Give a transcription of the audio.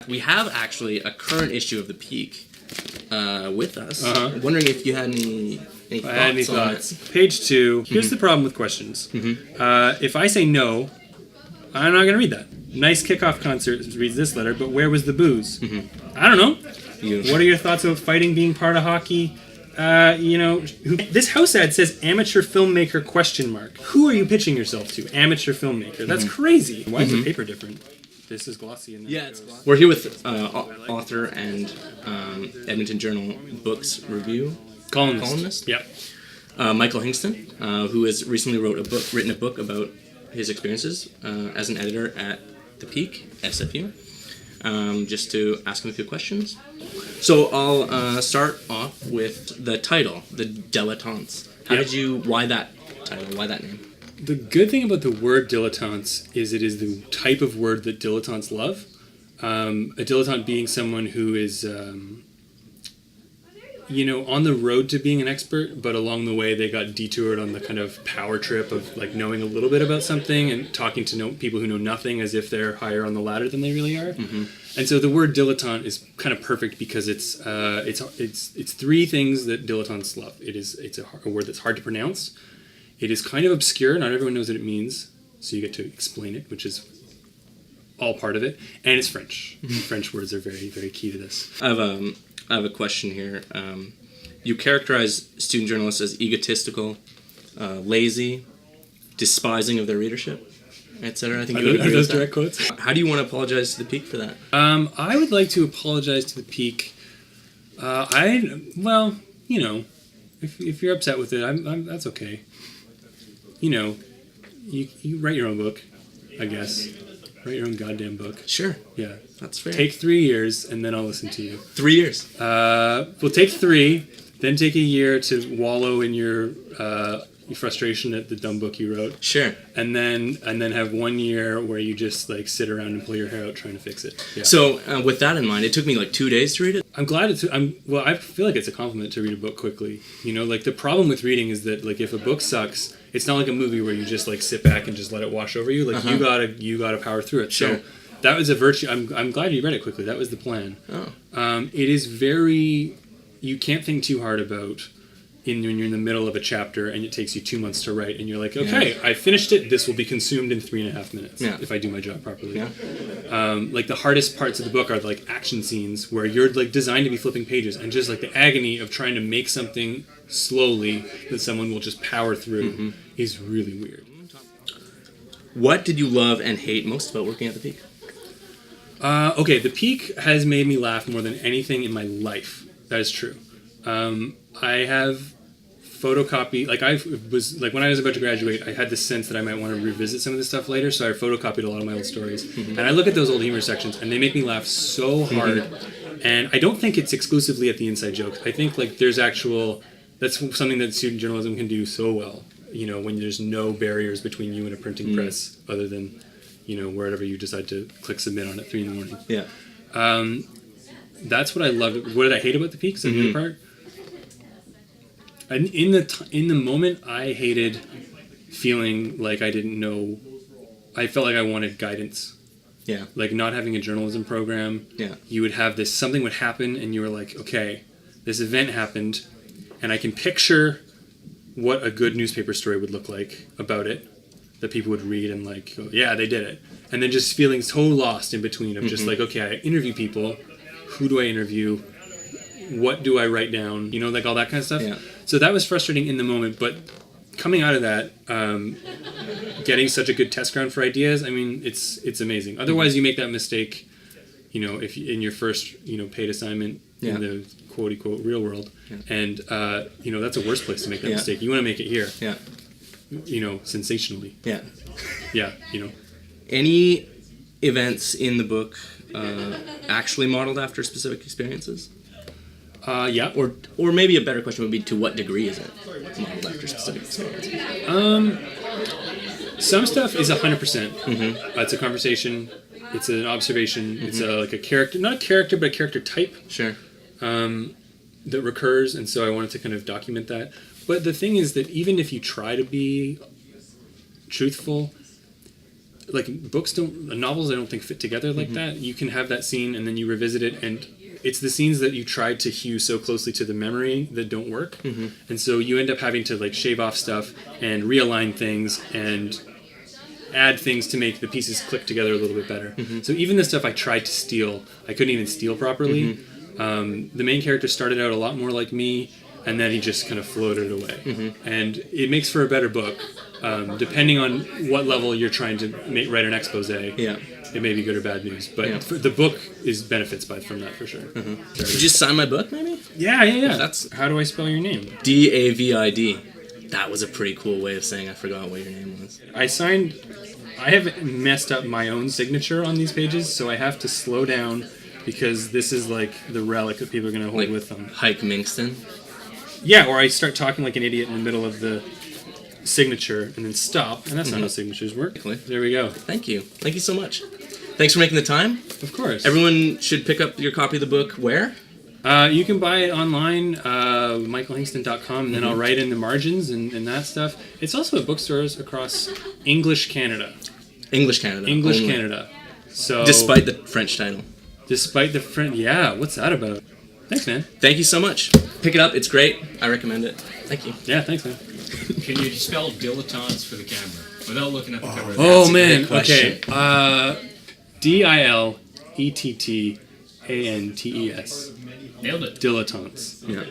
We have actually a current issue of the Peak with us. I'm wondering if you had any thoughts on it. Page 2. Here's the problem with questions. If I say no, I'm not going to read that. Nice kickoff concert reads this letter, but where was the booze? I don't know. What are your thoughts about fighting being part of hockey? This house ad says amateur filmmaker ? Who are you pitching yourself to? Amateur filmmaker. That's crazy. Why is the paper different? This is glossy. And it's glossy. We're here with author and Edmonton Journal books review columnist. Yep. Michael Hingston, who has recently written a book about his experiences as an editor at the Peak, SFU. Just to ask him a few questions. So I'll start off with the title, the Dilettantes. Why that title? Why that name? The good thing about the word dilettantes is it is the type of word that dilettantes love. A dilettante being someone who is, on the road to being an expert, but along the way they got detoured on the kind of power trip of like knowing a little bit about something and talking to people who know nothing as if they're higher on the ladder than they really are. And so the word dilettante is kind of perfect because it's three things that dilettantes love. It's a word that's hard to pronounce. It is kind of obscure. Not everyone knows what it means, so you get to explain it, which is all part of it. And it's French. French words are very, very key to this. I have a question here. You characterize student journalists as egotistical, lazy, despising of their readdership, etc. I think you would agree those with direct quotes. How do you want to apologize to the Peak for that? I would like to apologize to the Peak. If you're upset with it, that's okay. You write your own book, I guess. Write your own goddamn book. Sure. Yeah. That's fair. Take 3 years, and then I'll listen to you. 3 years? We'll take 3, then take a year to wallow in your frustration at the dumb book you wrote. Sure. And then have 1 year where you just like sit around and pull your hair out trying to fix it. Yeah. So with that in mind, it took me like 2 days to read it. I'm glad I feel like it's a compliment to read a book quickly. Like the problem with reading is that like if a book sucks, it's not like a movie where you just like sit back and just let it wash over you. Like you gotta power through it. Sure. So that was a virtue. I'm glad you read it quickly. That was the plan. It is you can't think too hard about when you're in the middle of a chapter and it takes you 2 months to write and you're like, okay, I finished it. This will be consumed in 3.5 minutes if I do my job properly. Like the hardest parts of the book are like action scenes where you're like designed to be flipping pages and just like the agony of trying to make something slowly that someone will just power through is really weird. What did you love and hate most about working at the Peak? Okay, the Peak has made me laugh more than anything in my life. That is true. I have photocopy, when I was about to graduate, I had this sense that I might want to revisit some of this stuff later, so I photocopied a lot of my old stories. And I look at those old humor sections, and they make me laugh so hard. And I don't think it's exclusively at the inside jokes. I think like that's something that student journalism can do so well, when there's no barriers between you and a printing press other than, wherever you decide to click submit on at 3 a.m. Yeah. That's what I loved. What did I hate about the Peak? The other part? And in the moment, I hated feeling like I didn't know. I felt like I wanted guidance. Yeah. Like not having a journalism program. Yeah. You would have something would happen, and you were like, okay, this event happened, and I can picture what a good newspaper story would look like about it, that people would read and like, oh, yeah, they did it. And then just feeling so lost in between of just like, okay, I interview people. Who do I interview? What do I write down? Like all that kind of stuff. Yeah. So that was frustrating in the moment, but coming out of that, getting such a good test ground for ideas, I mean, it's amazing. Otherwise, you make that mistake, if in your first, paid assignment in the quote-unquote real world, and, that's a worse place to make that mistake. You want to make it here. Yeah. Sensationally. Yeah. Yeah, Any events in the book actually modeled after specific experiences? Yeah. Or maybe a better question would be, to what degree is it modeled after specific experiences? Some stuff is 100%. It's a conversation. It's an observation. It's like a character, not a character, but a character type. Sure. That recurs, and so I wanted to kind of document that. But the thing is that even if you try to be truthful, like novels I don't think fit together like that. You can have that scene and then you revisit it, and it's the scenes that you tried to hew so closely to the memory that don't work. And so you end up having to like shave off stuff and realign things and add things to make the pieces click together a little bit better. So even the stuff I tried to steal, I couldn't even steal properly. The main character started out a lot more like me, and then he just kind of floated away. And it makes for a better book, depending on what level you're trying to write an expose. Yeah. It may be good or bad news, but the book benefits from that for sure. Could you just sign my book, maybe? Yeah. That's how do I spell your name? David. That was a pretty cool way of saying I forgot what your name was. I have messed up my own signature on these pages, so I have to slow down because this is like the relic that people are going to hold Like with them. Hike Mingston. Yeah, or I start talking like an idiot in the middle of the signature and then stop, and that's not how signatures work. There we go. Thank you so much. Thanks for making the time. Of course. Everyone should pick up your copy of the book where? You can buy it online, michaelhingston.com, and then I'll write in the margins and that stuff. It's also at bookstores across English Canada. English only. Canada. So Despite the French title. Yeah, what's that about? Thanks, man. Thank you so much. Pick it up. It's great. I recommend it. Thank you. Yeah, thanks, man. Can you spell dilettantes for the camera without looking at the cover? Oh, man. question. Okay. Dilettantes. Nailed it. Dilettantes. Yeah.